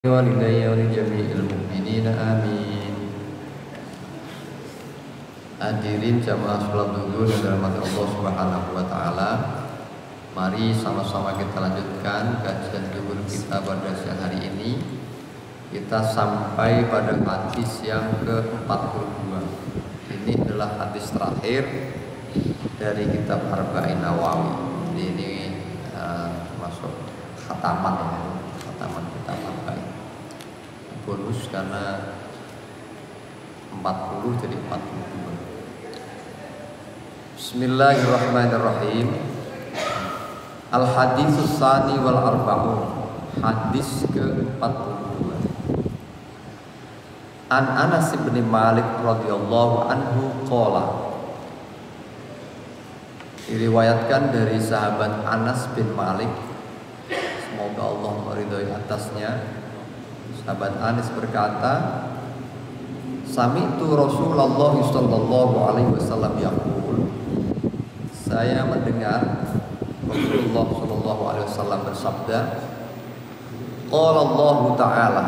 walidayya wa li jami'il mu'minin amin. Hadirin jamaah sholat zuhur yang dirahmati Allah Subhanahu wa taala. Mari sama-sama kita lanjutkan kajian zuhur kita pada siang hari ini. Kita sampai pada hadis yang ke-42. Ini adalah hadis terakhir dari kitab Arba'in Nawawi. Ini masuk khataman ya. Khataman kitab Arba'in. Bonus karena 40 jadi 42. Bismillahirrahmanirrahim. Al-haditsus tsani wal arba'un. Hadis ke-42. An Anas bin Malik radhiyallahu anhu qala. Diriwayatkan dari sahabat Anas bin Malik, semoga Allah meridhai atasnya. Sahabat Anas berkata, sami'tu Rasulullah sallallahu alaihi wasallam yaqul. Saya mendengar Rasulullah sallallahu alaihi wasallam bersabda, qala Allah taala.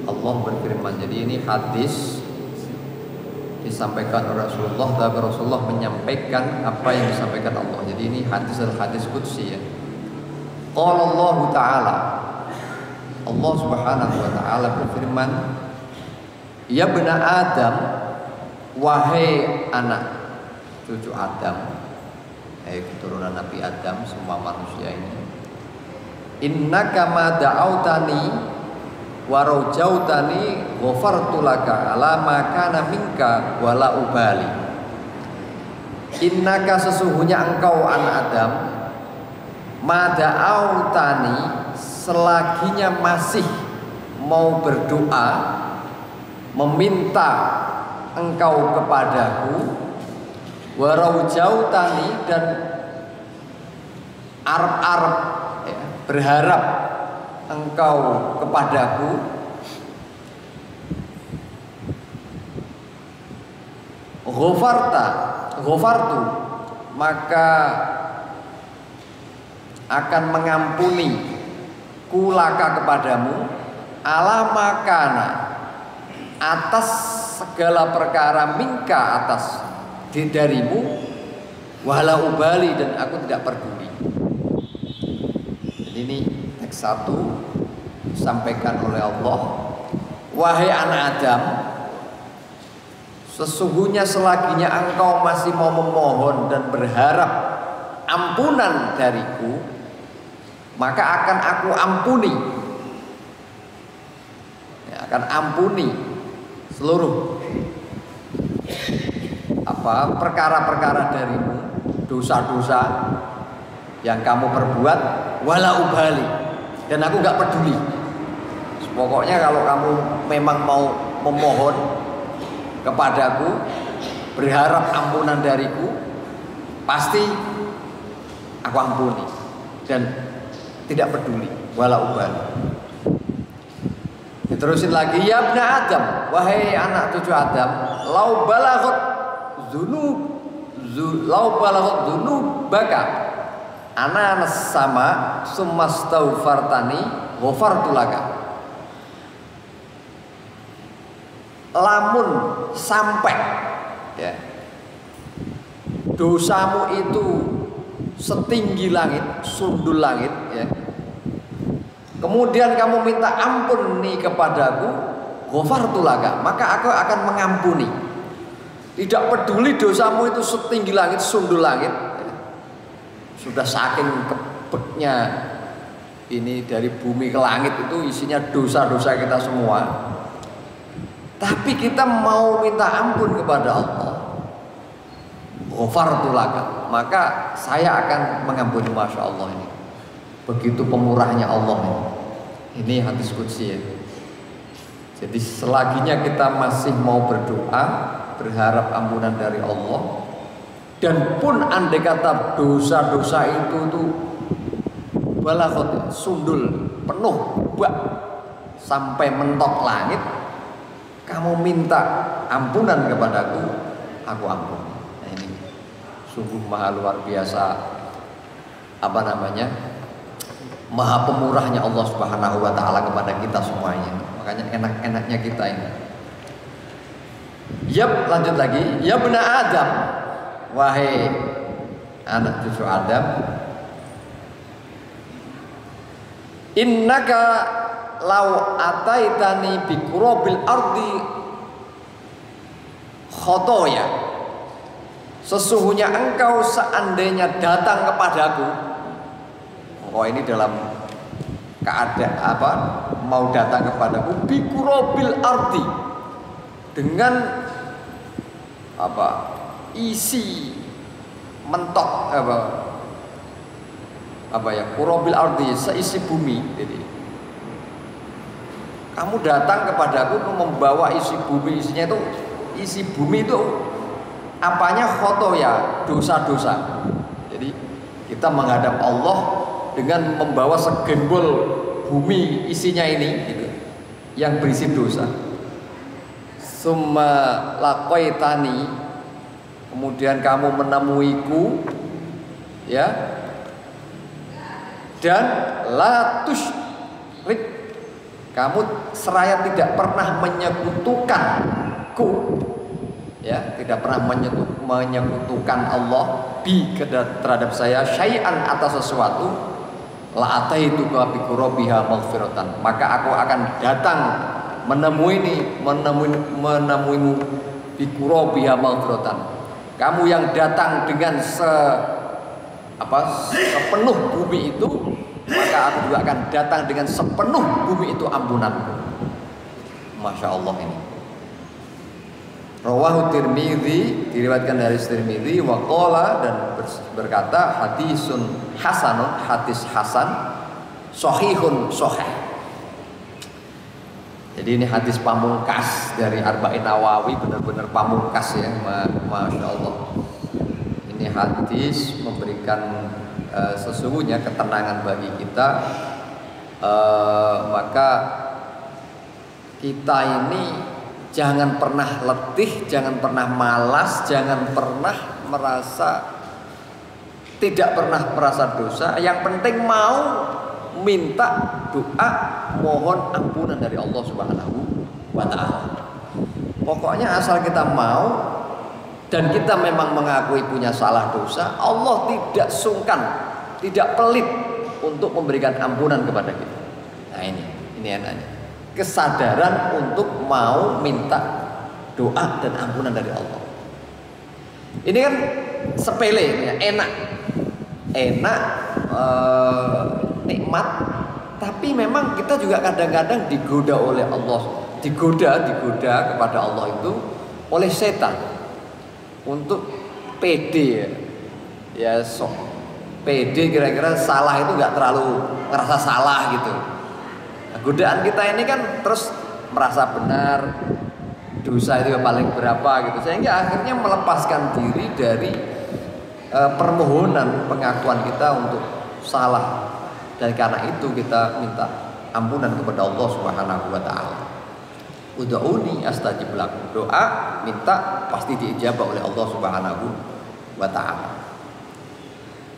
Allah berfirman. Jadi ini hadis disampaikan oleh Rasulullah, tapi Rasulullah menyampaikan apa yang disampaikan Allah. Jadi ini hadis qudsi ya. Qala Allah taala. Allah Subhanahu wa taala berfirman, ya bena Adam, wahai anak cucu Adam, keturunan Nabi Adam, semua manusia ini, innaka ma da'autani wa rajautani ghafartu laka ala ma kana minka wala ubali. Innaka sesungguhnya engkau anak Adam, ma da'autani selaginya masih mau berdoa, meminta engkau kepadaku, waraujautani dan arep-arep ya, berharap engkau kepadaku, ghafartu maka akan mengampuni kulaka kepadamu, ala makana atas segala perkara, minka atas darimu, wala ubali dan aku tidak peduli. Jadi ini teks 1 disampaikan oleh Allah, wahai anak Adam, sesungguhnya selaginya engkau masih mau memohon dan berharap ampunan dariku, maka akan aku ampuni ya, akan ampuni seluruh perkara-perkara darimu, dosa-dosa yang kamu perbuat, wala ubali dan aku gak peduli. Pokoknya kalau kamu memang mau memohon kepadaku, berharap ampunan dariku, pasti aku ampuni dan tidak peduli, wala ubali. Diterusin lagi, ya ibna Adam, wahai anak cucu Adam, lau balaghat dzunubaka ana sama summastaghfartani ghafartu laka. Lamun sampai ya dosamu itu setinggi langit, sundul langit ya, kemudian kamu minta ampun nih kepadaku, ghafartu laka, maka aku akan mengampuni. Tidak peduli dosamu itu setinggi langit, sundul langit ya. Sudah saking kebeknya ini dari bumi ke langit itu isinya dosa-dosa kita semua, tapi kita mau minta ampun kepada Allah, ghafartu laka, maka saya akan mengampuni. Masya Allah, ini begitu pemurahnya Allah ini. Ini hadis qudsi ya. Jadi selaginya kita masih mau berdoa, berharap ampunan dari Allah, dan pun andai kata dosa-dosa itu tuh balaghat, sundul, penuh, bak sampai mentok langit, kamu minta ampunan kepadaku, aku ampun. Nah ini sungguh maha luar biasa Maha pemurahnya Allah Subhanahu wa taala kepada kita semuanya. Makanya enak-enaknya kita ini. Yap, lanjut lagi. Ya bena Adam, wahai anak cucu Adam, innaka law ataitani bi qurabil ardi khotoya, sesungguhnya engkau seandainya datang kepadaku, oh ini dalam keadaan apa, mau datang kepadaku bi qurabil ardi, dengan apa, isi mentok apa ya, qurabil ardi, seisi bumi. Jadi kamu datang kepadaku membawa isi bumi, isinya itu, isi bumi itu apanya, khotoya, dosa-dosa. Jadi kita menghadap Allah dengan membawa segembul bumi isinya ini gitu, yang berisi dosa. Summa laqaitani, kemudian kamu menemuiku, ya, dan la tusyrik, kamu seraya tidak pernah menyekutukanku, ya, tidak pernah menyekutukan Allah bi terhadap saya, syai'an atas sesuatu, la ataituka bi qurabiha maghfiratan, maka aku akan datang menemuimu bi qurabiha maghfiratan, kamu yang datang dengan sepenuh bumi itu, maka aku juga akan datang dengan sepenuh bumi itu ampunanku. Masya Allah ini. Rawahu Tirmidzi, diriwayatkan dari Tirmidzi, wa qala, dan berkata hadisun hasanun, hadis hasan, sahihun sahih. Jadi ini hadis pamungkas dari Arba'in Nawawi, benar-benar pamungkas ya, Masya Allah. Ini hadis memberikan sesungguhnya ketenangan bagi kita. Maka kita ini jangan pernah letih, jangan pernah malas, jangan pernah tidak pernah merasa dosa. Yang penting mau minta doa, mohon ampunan dari Allah Subhanahu wa ta'ala. Pokoknya asal kita mau dan kita memang mengakui punya salah dosa, Allah tidak sungkan, tidak pelit untuk memberikan ampunan kepada kita. Nah ini enaknya, kesadaran untuk mau minta doa dan ampunan dari Allah. Ini kan sepele ya, enak, nikmat, tapi memang kita juga kadang-kadang digoda oleh Allah, digoda kepada Allah itu oleh setan untuk pede ya, sok pede, kira-kira salah itu nggak terlalu ngerasa salah gitu. Nah, godaan kita ini kan terus merasa benar, dosa itu paling berapa gitu, sehingga akhirnya melepaskan diri dari permohonan pengakuan kita untuk salah. Dan karena itu kita minta ampunan kepada Allah Subhanahu wa ta'ala. Ud'uni astajib lakum, doa minta pasti diijabah oleh Allah Subhanahu wa ta'ala.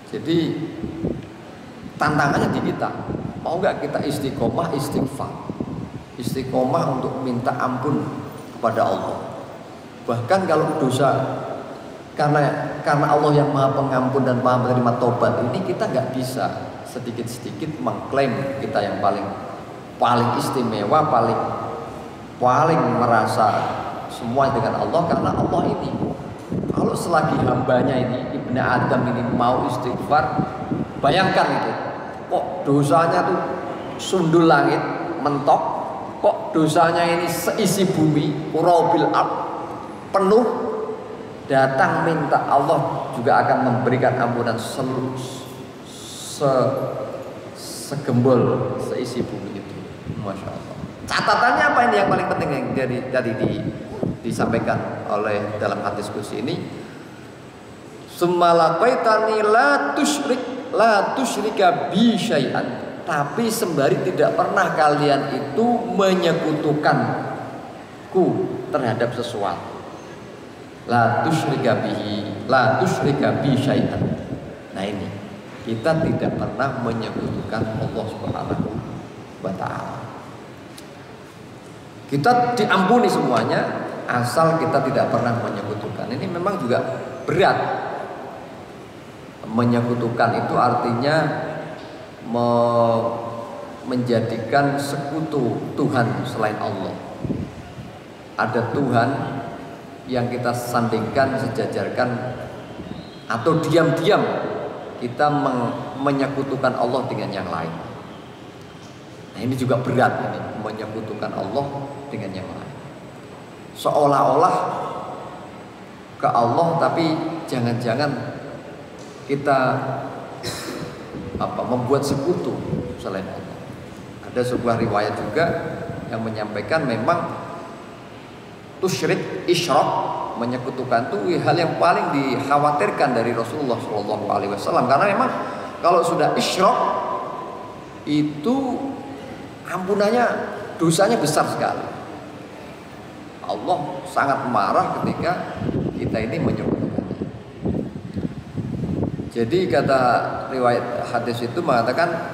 Jadi tantangannya di kita, mau nggak kita istiqomah istighfar, istiqomah untuk minta ampun kepada Allah. Bahkan kalau dosa, karena Allah yang Maha Pengampun dan Maha Penerima Tobat ini, kita nggak bisa sedikit-sedikit mengklaim kita yang paling istimewa, paling merasa semua dengan Allah, karena Allah ini, kalau selagi hambanya ini, Ibnu Adam ini mau istighfar, bayangkan itu, kok dosanya tuh sundul langit, mentok, kok dosanya ini seisi bumi, urabil ard, penuh, datang minta, Allah juga akan memberikan ampunan segembul seisi bumi itu. Masya Allah. Catatannya apa ini yang paling penting yang tadi disampaikan oleh dalam hadis qudsi ini? Sumalaqaitani la tusyrika bi syai'an, tapi sembari tidak pernah kalian itu menyekutukanku terhadap sesuatu. La tusyrika bi syai'an. Nah ini kita tidak pernah menyekutukan Allah Subhanahu wa Ta'ala. Kita diampuni semuanya asal kita tidak pernah menyekutukan. Ini memang juga berat. Menyekutukan itu artinya menjadikan sekutu Tuhan selain Allah. Ada Tuhan yang kita sandingkan, sejajarkan, atau diam-diam kita menyekutukan Allah dengan yang lain. Nah, ini juga berat ini, menyekutukan Allah dengan yang lain. Seolah-olah ke Allah, tapi jangan-jangan kita membuat sekutu selain Allah. Ada sebuah riwayat juga yang menyampaikan memang tusyrik, isyrak, menyekutukan itu hal yang paling dikhawatirkan dari Rasulullah SAW. Karena memang kalau sudah isyrak itu ampunannya, dosanya besar sekali. Allah sangat marah ketika kita ini menyekutukan. Jadi kata riwayat hadis itu mengatakan,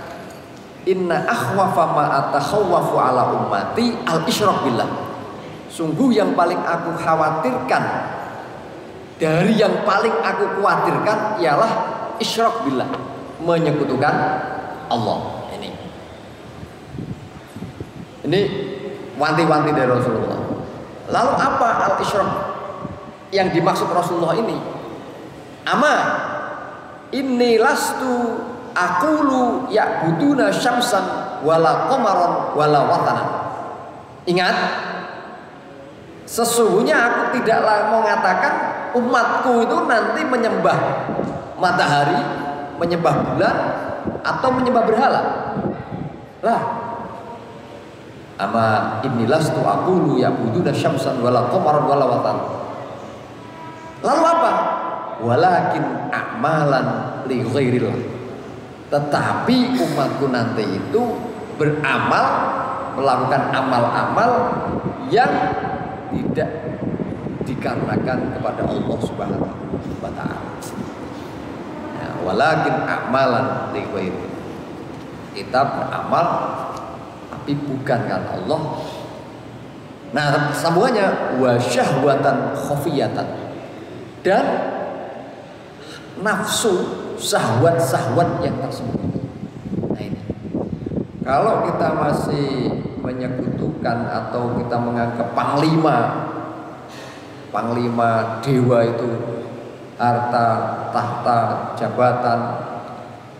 inna akhwafa ma atakhawwafu ala ummati al-isyrak billah. Sungguh yang paling aku khawatirkan dari yang paling aku khawatirkan ialah isyrak billah, menyekutukan Allah. Ini wanti-wanti dari Rasulullah. Lalu apa al-isyrak yang dimaksud Rasulullah ini? Ama inni lastu aqulu ya'buduna syamsan wala qamaran wala watanan. Ingat, sesungguhnya aku tidaklah mengatakan umatku itu nanti menyembah matahari, menyembah bulan, atau menyembah berhala. Lah, ama innilastu aqulu ya'buduna syamsan wala qamaran wala watan. Lalu apa? Walakin a'malan li ghairillah. Tetapi umatku nanti itu beramal, melakukan amal-amal yang tidak dikarenakan kepada Allah Subhanahu wa Ta'ala. Ya, walakin a'malan li ghairillah. Kita beramal tapi bukan karena Allah. Nah, sambungannya wa syahwatan khafiyatan, dan nafsu, syahwat-syahwat yang tersembunyi. Nah, ini kalau kita masih menyekutukan atau kita menganggap panglima dewa itu harta, tahta, jabatan,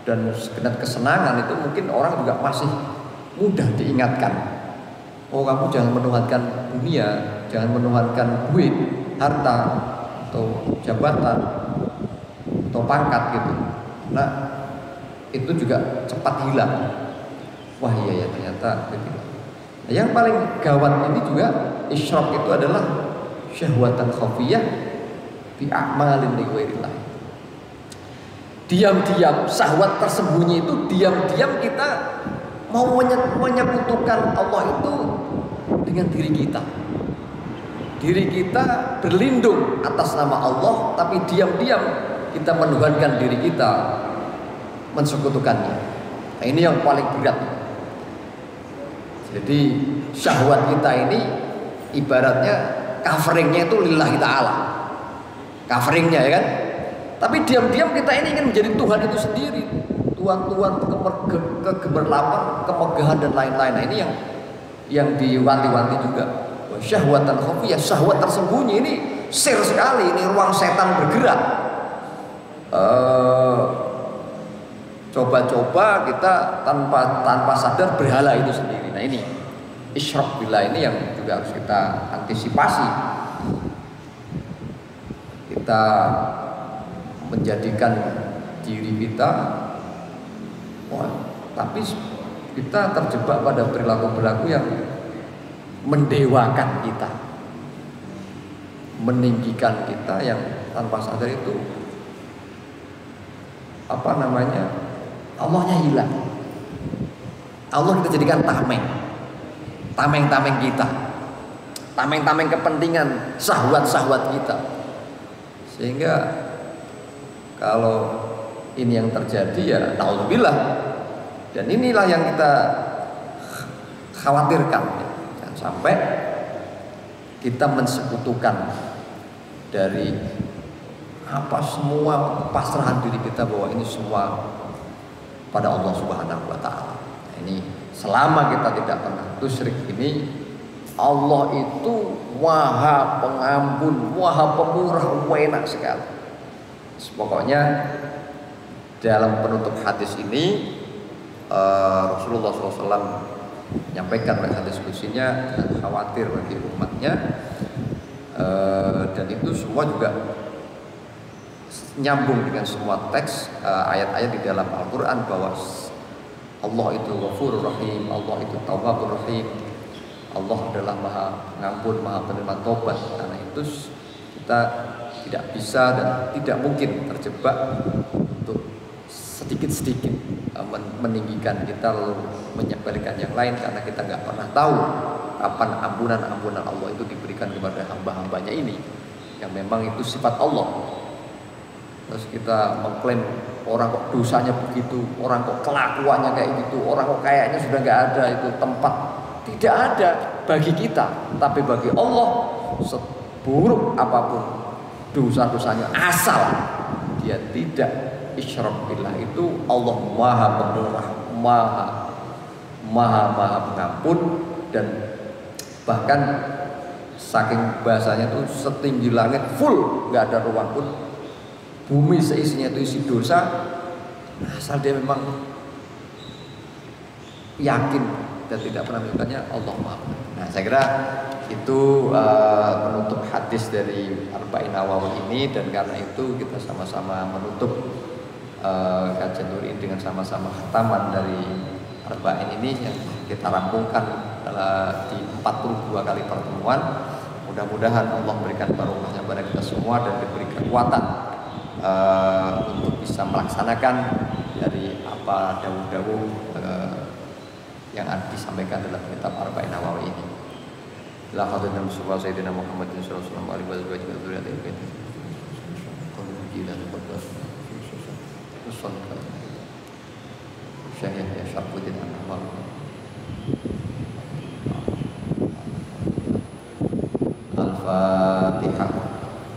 dan segenap kesenangan, itu mungkin orang juga masih mudah diingatkan. Oh, kamu jangan menuhankan dunia, jangan menuhankan duit, harta, atau jabatan, atau pangkat gitu. Nah, itu juga cepat hilang. Wah, iya ya, ternyata begitu. Nah, yang paling gawat ini juga isyrak itu adalah syahwatan khafiyah bi a'malin li ghairillah. Diam-diam syahwat tersembunyi itu, diam-diam kita mau menyekutukan Allah itu dengan diri kita. Diri kita berlindung atas nama Allah, tapi diam-diam kita menuhankan diri kita, mensekutukannya. Nah, ini yang paling berat. Jadi syahwat kita ini ibaratnya coveringnya itu lillahi ta'ala, coveringnya, ya kan. Tapi diam-diam kita ini ingin menjadi Tuhan itu sendiri, Tuhan-Tuhan, kegemerlapan, kemegahan, dan lain-lain. Nah, ini yang diwanti-wanti juga. Syahwatan khafiyah, syahwat tersembunyi, ini sir sekali, ini ruang setan bergerak. Coba-coba kita tanpa sadar berhala itu sendiri. Nah, ini isyrak billah, ini yang juga harus kita antisipasi. Kita menjadikan diri kita, tapi kita terjebak pada perilaku-perilaku yang mendewakan kita, meninggikan kita, yang tanpa sadar itu Allahnya hilang. Allah kita jadikan tameng kita, tameng kepentingan, syahwat kita. Sehingga kalau ini yang terjadi ya naudzubillah. Dan inilah yang kita khawatirkan, jangan sampai kita mensekutukan dari apa semua pasrahan diri kita bahwa ini semua pada Allah Subhanahu wa taala. Ini selama kita tidak pernah tusyrik ini, Allah itu Maha Pengampun, Maha Pemurah, enak sekali. Pokoknya dalam penutup hadis ini Rasulullah SAW menyampaikan oleh hadis kursinya jangan khawatir bagi umatnya, dan itu semua juga nyambung dengan semua teks ayat-ayat di dalam Al-Quran bahwa Allah itu Ghafurur Rahim, Allah itu Tawwabur Rahim, Allah adalah Maha Pengampun, Maha Penerima Tobat. Karena itu kita tidak bisa dan tidak mungkin terjebak untuk sedikit-sedikit meninggikan kita lalu menyepelekan yang lain, karena kita nggak pernah tahu kapan ampunan-ampunan Allah itu diberikan kepada hamba-hambanya ini yang memang itu sifat Allah. Terus kita mengklaim orang kok dosanya begitu, orang kok kelakuannya kayak gitu, orang kok kayaknya sudah nggak ada itu tempat. Tidak ada bagi kita, tapi bagi Allah seburuk apapun dosa-dosanya asal dia tidak isyrak billah, itu Allah Maha Pemurah, Maha Pengampun. Dan bahkan saking bahasanya itu setinggi langit full, nggak ada ruang pun, bumi seisinya itu isi dosa, asal dia memang yakin dan tidak pernah melakukannya, Allah Maha. Nah, saya kira itu penutup hadis dari Arba'in Nawawi ini, dan karena itu kita sama-sama menutup kajian Nur ini dengan sama-sama khataman dari Arba'in ini yang kita rampungkan di 42 kali pertemuan. Mudah-mudahan Allah memberikan barokahnya kepada kita semua dan diberi kekuatan untuk bisa melaksanakan dari apa dawuh-dawuh yang disampaikan dalam kitab Arba'in Nawawi ini. La hadrana Mustafa Sayyidina Muhammadin sallallahu alaihi wasallam. Syekh Syarfuddin Anwar. Al-Fatihah.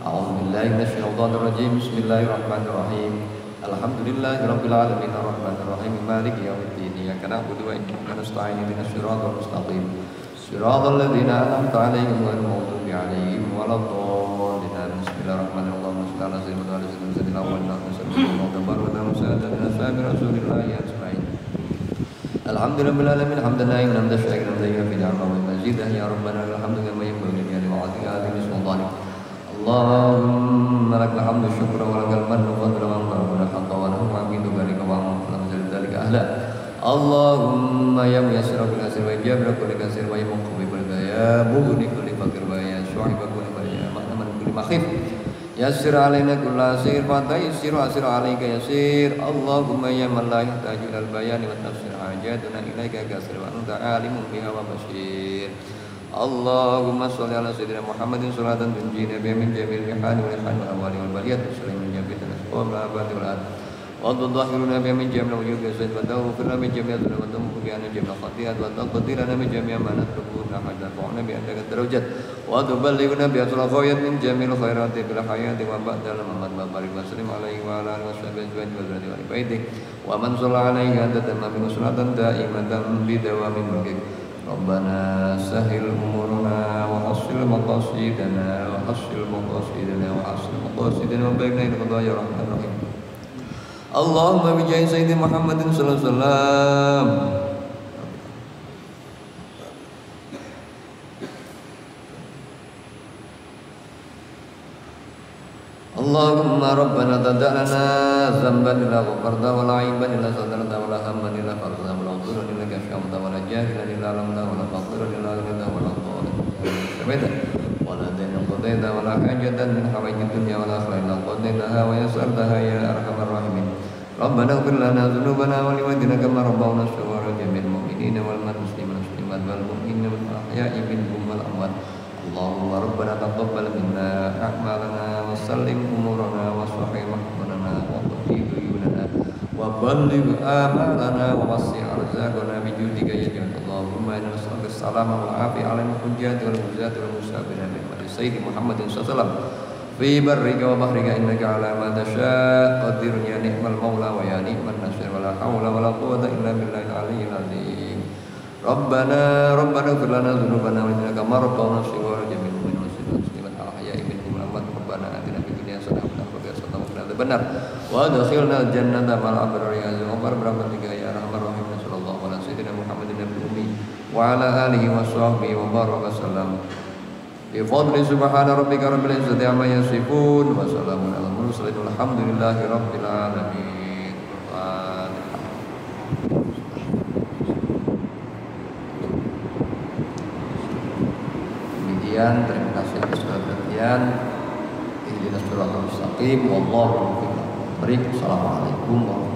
A'udzu billahi minasyaitonir rajim. Bismillahirrahmanirrahim. Alhamdulillahirabbil alamin arrahmanir rahim maliki yaumiddin. Iyyaka na'budu wa iyyaka nasta'in ihdinas siratal mustaqim. Siratal ladzina an'amta 'alaihim ghairil maghdubi 'alaihim waladdallin. Bismillahirrahmanirrahim. Allahumma shalli ala sayyidina Muhammad wa ala alihi wasallam. Alhamdulillahil alamin hamdan hamdan syakiran tayyiban wa mazidan ya rabbana alhamdu kama yanbaghi li wa'ati sultanik. Allahumma lakal hamdu syukran wa lakal mannu fadlan wa rabbana haqqan wa nahmadu barika wa lam dzalika ahla. Allahumma ya muyassir bil asir wa jabra kulli kasir wa ya muqbi bil ya mughni kulli faqir wa ya shu'ib kulli bariya ma'man kulli makhif. Yassir alaina kulla asir fa tayassir asir alaika yassir. Allahumma ya man la yahtaju ilal bayani wa tafsir hajatuna ilaika kasir wa anta alimun biha wa basir. Allahumma sholli ala sayyidina Muhammadin sholatan tunjina biha min jamil rihani wal ihani wal awali wal baliyat sallallahu min jami'il asqam la abadi wal ad wa tudahhiruna biha min jamil wujud yasid wa tawfirna min jami'il dhunub wa tamhu bi anna jamil khati'at wa taqdirana min jami'a ma natrubuna hatta fa'na bi annaka darajat wa tuballighuna bi asla khayat min jamil khairati bil hayati wa ba'dal mamat wa barik wa sallim alaihi wa ala alihi wa sahbihi wa zurriyyati wa baitihi wa man shalla alaihi anta tamma salatan da'imatan bi dawamin mulkik. Rabbana sahil umurna wa hasil maqasidana wa hasil maqasidana wa hasil maqasidana wa barik lana qadaya rahman rahim. Allahumma bi jahi sayyidina Muhammadin sallallahu alaihi wasallam. Allahumma rabbana tada'lana zamban illa ghafarta wa la'iban illa sadarta wa la hamman illa farta wa la udhura illa kashafta wa la jahilan illa lamta wa la faqira illa ghina wa la dhalin wa la dayna qadaita wa la hajatan min hawaiji dunya wa la akhirah illa qadaitaha wa yasartaha ya arhamar rahimin. Rabbana ighfir lana dhunubana wa liwalidina kama rabbawna shighara jamil mu'minina wal muslimin muslimat wal mu'minina wal ahya'i minhum wal amwat. Allahumma rabbana taqabbal minna a'malana wa sallim umurana wa sahih mahmudana wa qadi duyunana بلغ آمالنا ووسع أرزاقنا بجودك يا جود اللهم إنا نسألك السلامة والعافية على الحجاج والمزات والمسافرين بحق سيد محمد صلى الله عليه وسلم في برك وبحرك إنك على ما تشاء قدير يا نعم المولى ويا نعم النصير ولا حول ولا قوة إلا بالله العلي العظيم ربنا اغفر لنا ذنوبنا وإنك مرضى صغار جميع المسلمين الأحياء منهم والأموات ربنا آتنا في الدنيا حسنة وفي الآخرة حسنة وقنا عذاب النار وادخلنا الجنة مع الأبرار يا عزيز عمر برحمتك يا أرحم الراحمين صلى الله على سيدنا محمد النبي الأمي وعلى آله وصحبه وبارك وسلم بفضل سبحان ربك رب العزة عما يصفون وسلام على المرسلين والحمد لله رب العالمين. Demikian, terima kasih atas perhatian. Ihdinas siratal mustaqim wallahu muwaffiq. Assalamualaikum warahmatullahi wabarakatuh.